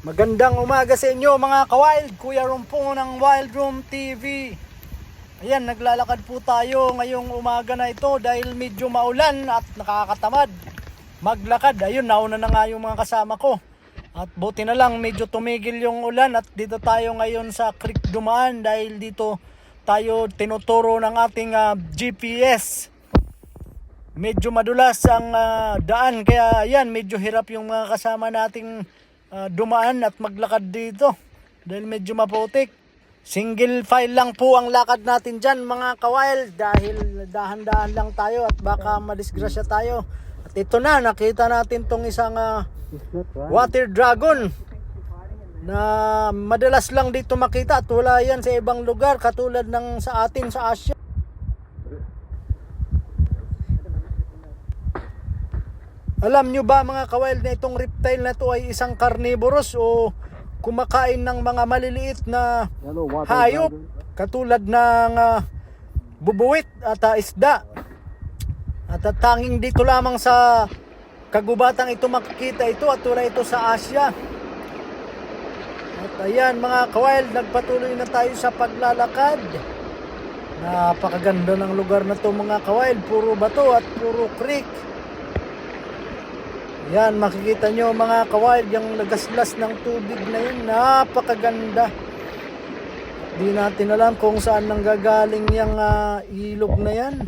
Magandang umaga sa inyo mga ka-wild, Kuya Rumpong ng Wild Room TV. Ayan, naglalakad po tayo ngayong umaga na ito dahil medyo maulan at nakakatamad maglakad. Ayun, nauna na nga yung mga kasama ko. At buti na lang medyo tumigil yung ulan at dito tayo ngayon sa creek dumaan dahil dito tayo tinuturo ng ating GPS. Medyo madulas ang daan kaya ayan, medyo hirap yung mga kasama nating dumaan at maglakad dito dahil medyo maputik. Single file lang po ang lakad natin dyan mga ka-wild dahil dahan-dahan lang tayo at baka madisgrasya tayo. At ito na, nakita natin tong isang water dragon na madalas lang dito makita at wala yan sa ibang lugar katulad ng sa atin sa Asia. Alam nyo ba mga ka-wild na itong reptile na to ay isang carnivorous o kumakain ng mga maliliit na hayop katulad ng bubuwit at isda. At tanging dito lamang sa kagubatang ito makikita ito at wala ito sa Asia. At ayan mga ka-wild, nagpatuloy na tayo sa paglalakad. Napakaganda ng lugar na to mga ka-wild, puro bato at puro creek. Yan, makikita nyo mga ka-wild, yung lagaslas ng tubig na yun, napakaganda. Di natin alam kung saan nanggagaling yung ilog na yan.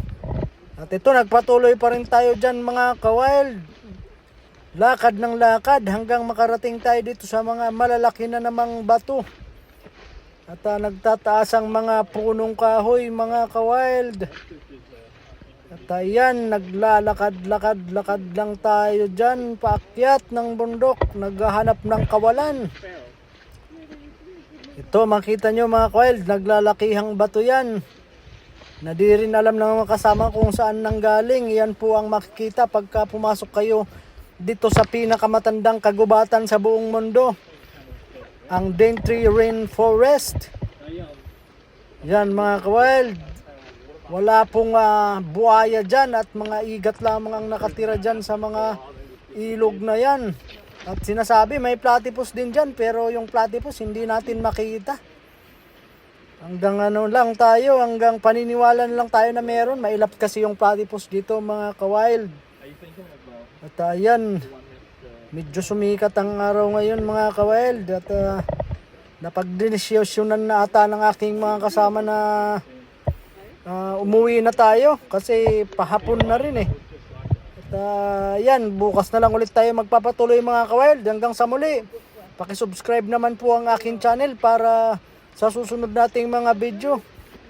At ito, nagpatuloy pa rin tayo dyan mga ka-wild. Lakad ng lakad hanggang makarating tayo dito sa mga malalaki na namang bato. At nagtataas ang mga punong kahoy mga ka-wild. At ayan, naglalakad-lakad lang tayo dyan, paakyat ng bundok, naghahanap ng kawalan. Ito, makita nyo mga ka-wild, naglalakihang bato yan. Na di rin alam ng mga kasama kung saan nanggaling. Yan po ang makikita pagka pumasok kayo dito sa pinakamatandang kagubatan sa buong mundo. Ang Daintree Rainforest. Yan mga ka-wild. Wala pong buhaya dyan at mga igat lamang ang nakatira dyan sa mga ilog na yan. At sinasabi may platypus din dyan pero yung platypus hindi natin makita. Hanggang lang tayo, hanggang paniniwala lang tayo na meron. Mailap kasi yung platypus dito mga ka-wild. At ayan, medyo sumikat ang araw ngayon mga ka-wild. At napagdinisyonan na ata ng aking mga kasama na umuwi na tayo kasi pahapon na rin eh. At yan, bukas na lang ulit tayo magpapatuloy mga ka-wild. Hanggang sa muli, pakisubscribe naman po ang aking channel para sa susunod nating mga video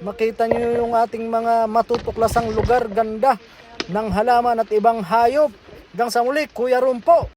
makita nyo yung ating mga matutuklasang lugar, ganda ng halaman at ibang hayop. Hanggang sa muli, Kuya Rumpo.